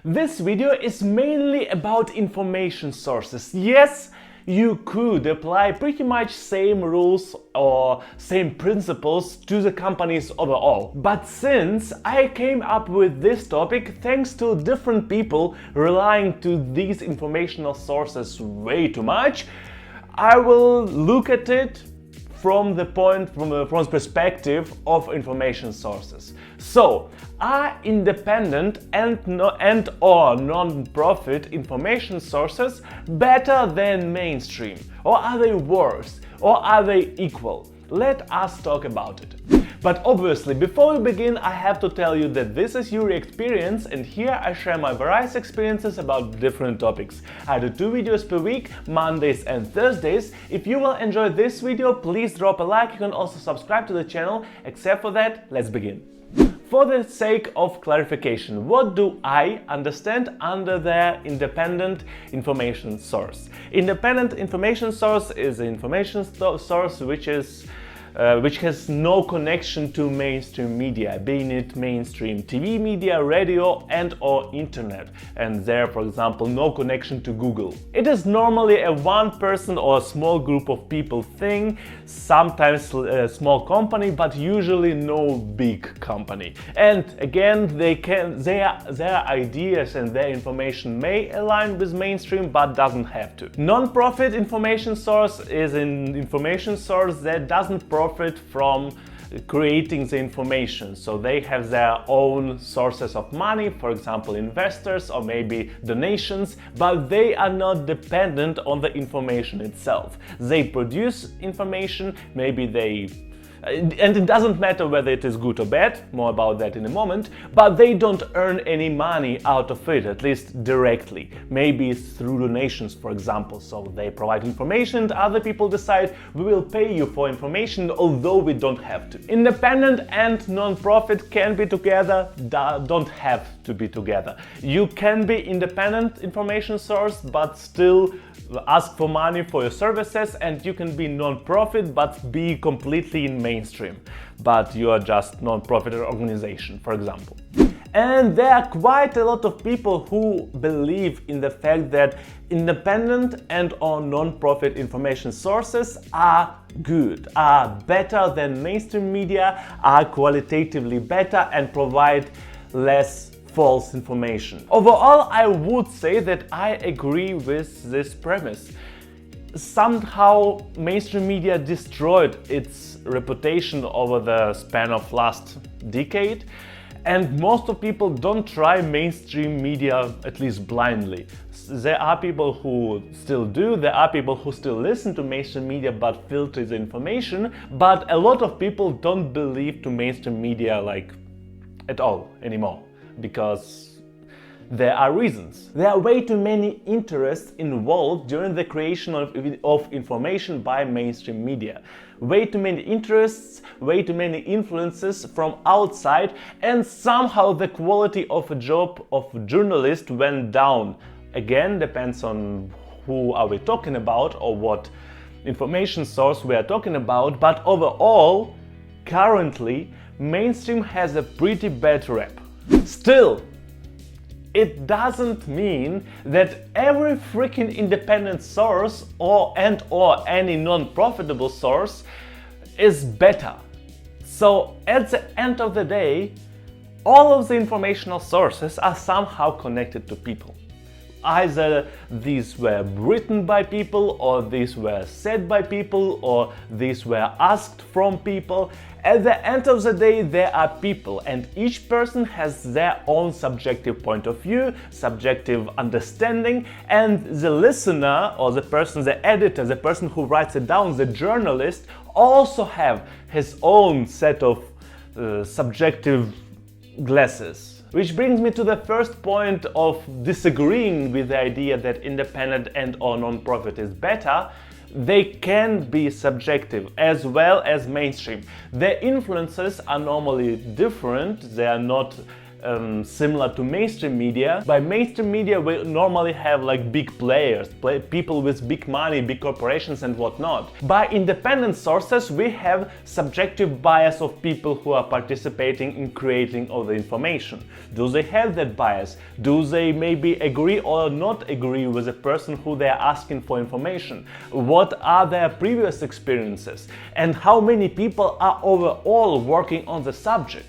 This video is mainly about information sources. Yes, you could apply pretty much same rules or same principles to the companies overall. But since I came up with this topic thanks to different people relying to these informational sources way too much, I will look at it from the perspective of information sources. So, are independent and or non-profit information sources better than mainstream? Or are they worse? Or are they equal? Let us talk about it. But obviously, before we begin, I have to tell you that this is Yury Experience, and here I share my various experiences about different topics. I do 2 videos per week, Mondays and Thursdays. If you will enjoy this video, please drop a like. You can also subscribe to the channel. Except for that, let's begin. For the sake of clarification, what do I understand under the independent information source? Independent information source is an information source which has no connection to mainstream media, being it mainstream TV media, radio and or internet, and there, for example, no connection to Google. It is normally a one person or a small group of people thing, sometimes a small company, but usually no big company. And again, their ideas and their information may align with mainstream, but doesn't have to. Non-profit information source is an information source that doesn't profit from creating the information, so they have their own sources of money, for example investors or maybe donations, but they are not dependent on the information itself. They produce information, and it doesn't matter whether it is good or bad, more about that in a moment, but they don't earn any money out of it, at least directly. Maybe through donations, for example. So they provide information and other people decide, we will pay you for information, although we don't have to. Independent and non-profit can be together, don't have to be together. You can be independent information source, but still ask for money for your services, and you can be non-profit but be completely in mainstream, but you are just non-profit organization, for example. And there are quite a lot of people who believe in the fact that independent and or non-profit information sources are good, are better than mainstream media, are qualitatively better and provide less false information. Overall, I would say that I agree with this premise. Somehow mainstream media destroyed its reputation over the span of last decade, and most of people don't try mainstream media, at least blindly. There are people who still do, there are people who still listen to mainstream media but filter the information, but a lot of people don't believe to mainstream media like at all anymore. Because there are reasons. There are way too many interests involved during the creation of information by mainstream media. Way too many interests, way too many influences from outside, and somehow the quality of a job of journalist went down. Again, depends on who are we talking about or what information source we are talking about, but overall, currently, mainstream has a pretty bad rep. Still, it doesn't mean that every freaking independent source or any non-profitable source is better. So at the end of the day, all of the informational sources are somehow connected to people. Either these were written by people, or these were said by people, or these were asked from people. At the end of the day, there are people, and each person has their own subjective point of view, subjective understanding, and the listener or the person, the editor, the person who writes it down, the journalist, also have his own set of subjective glasses. Which brings me to the first point of disagreeing with the idea that independent and or non-profit is better. They can be subjective as well as mainstream. Their influences are normally different, they are not similar to mainstream media. By mainstream media we normally have like big players, people with big money, big corporations and whatnot. By independent sources we have subjective bias of people who are participating in creating all the information. Do they have that bias? Do they maybe agree or not agree with the person who they are asking for information? What are their previous experiences? And how many people are overall working on the subject?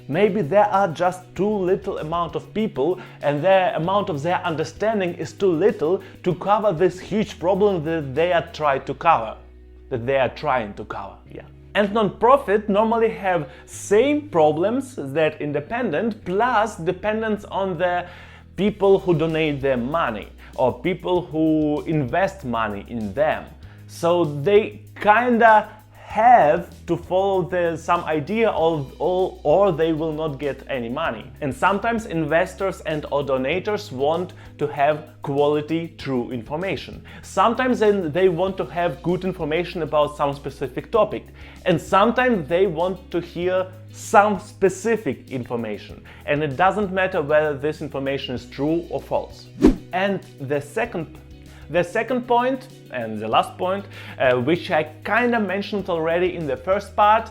Maybe there are just too little amount of people and the amount of their understanding is too little to cover this huge problem that they are trying to cover. And non-profit normally have same problems that independent, plus dependence on the people who donate their money or people who invest money in them. So they kinda have to follow some idea or they will not get any money. And sometimes investors and or donators want to have quality, true information. Sometimes they want to have good information about some specific topic. And sometimes they want to hear some specific information. And it doesn't matter whether this information is true or false. And the second point, and the last point, which I kind of mentioned already in the first part,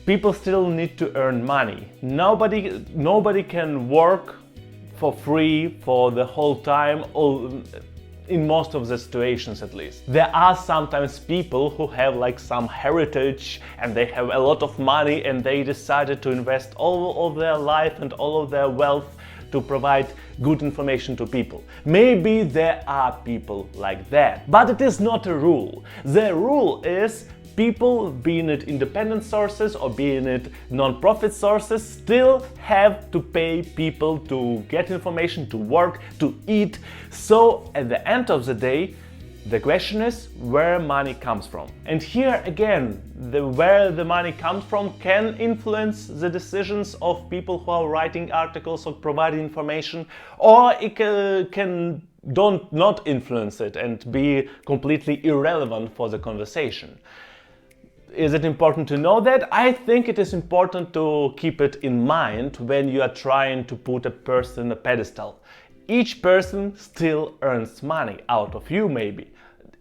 people still need to earn money. Nobody can work for free for the whole time, or in most of the situations at least. There are sometimes people who have like some heritage and they have a lot of money and they decided to invest all of their life and all of their wealth to provide good information to people. Maybe there are people like that, but it is not a rule. The rule is people, being it independent sources or being it non-profit sources, still have to pay people to get information, to work, to eat. So at the end of the day, the question is where money comes from. And here again, where the money comes from can influence the decisions of people who are writing articles or providing information, or it can not influence it and be completely irrelevant for the conversation. Is it important to know that? I think it is important to keep it in mind when you are trying to put a person on a pedestal. Each person still earns money out of you, maybe.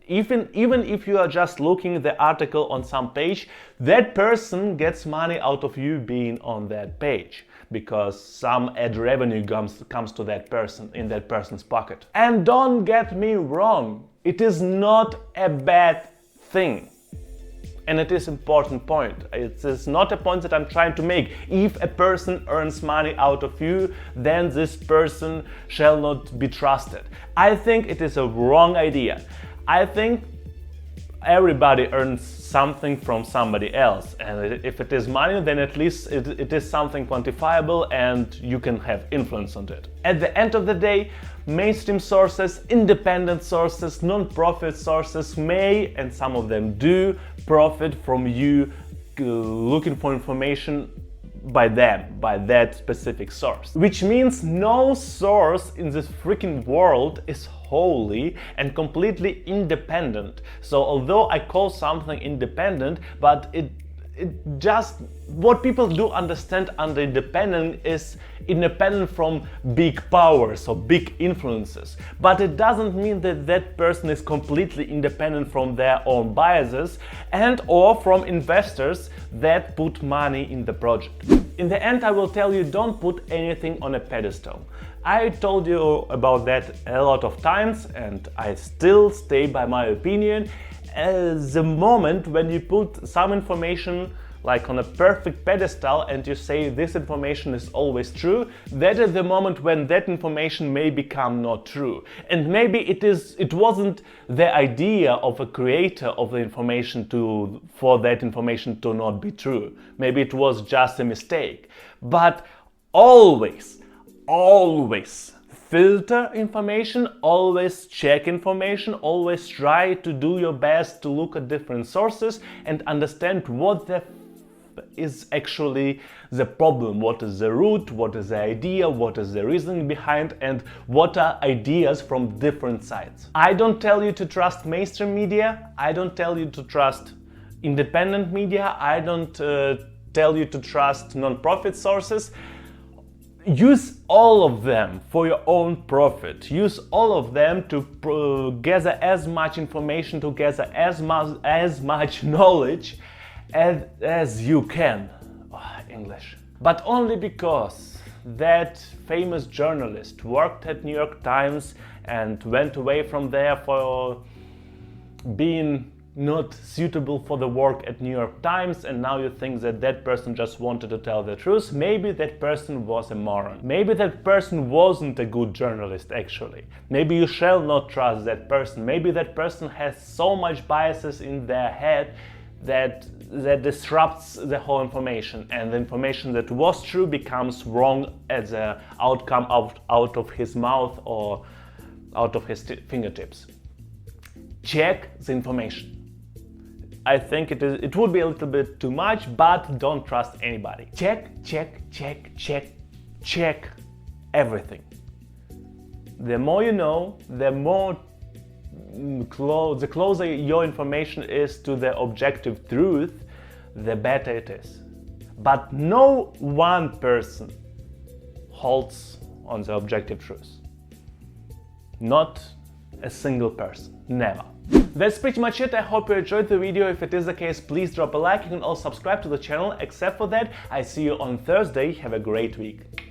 Even if you are just looking at the article on some page, that person gets money out of you being on that page, because some ad revenue comes to that person, in that person's pocket. And don't get me wrong, it is not a bad thing. And it is an important point. It is not a point that I'm trying to make. If a person earns money out of you, then this person shall not be trusted. I think it is a wrong idea. I think everybody earns something from somebody else, and if it is money, then at least it is something quantifiable and you can have influence on it. At the end of the day, mainstream sources, independent sources, non-profit sources may, and some of them do, profit from you looking for information by that specific source. Which means no source in this freaking world is wholly and completely independent. So although I call something independent, but it just, what people do understand under independent is independent from big powers or big influences. But it doesn't mean that that person is completely independent from their own biases and or from investors that put money in the project. In the end, I will tell you, don't put anything on a pedestal. I told you about that a lot of times and I still stay by my opinion. The moment when you put some information like on a perfect pedestal and you say this information is always true, that is the moment when that information may become not true. And maybe it wasn't the idea of a creator of the information for that information to not be true. Maybe it was just a mistake. But always filter information, always check information, always try to do your best to look at different sources and understand what is actually the problem, what is the root, what is the idea, what is the reasoning behind, and what are ideas from different sides. I don't tell you to trust mainstream media, I don't tell you to trust independent media, I don't tell you to trust non-profit sources. use all of them for your own profit. Use all of them to gather as much information, to gather as much knowledge as you can. Oh, English. But only because that famous journalist worked at New York Times and went away from there for being not suitable for the work at New York Times, and now you think that that person just wanted to tell the truth. Maybe that person was a moron. Maybe that person wasn't a good journalist actually. Maybe you shall not trust that person. Maybe that person has so much biases in their head that disrupts the whole information, and the information that was true becomes wrong as an outcome out of his mouth or out of his fingertips. Check the information. I think it would be a little bit too much, but don't trust anybody. Check everything. The more you know, the closer your information is to the objective truth, the better it is. But no one person holds on the objective truth. Not a single person. Never. That's pretty much it. I hope you enjoyed the video. If it is the case, please drop a like. You can also subscribe to the channel. Except for that, I see you on Thursday. Have a great week.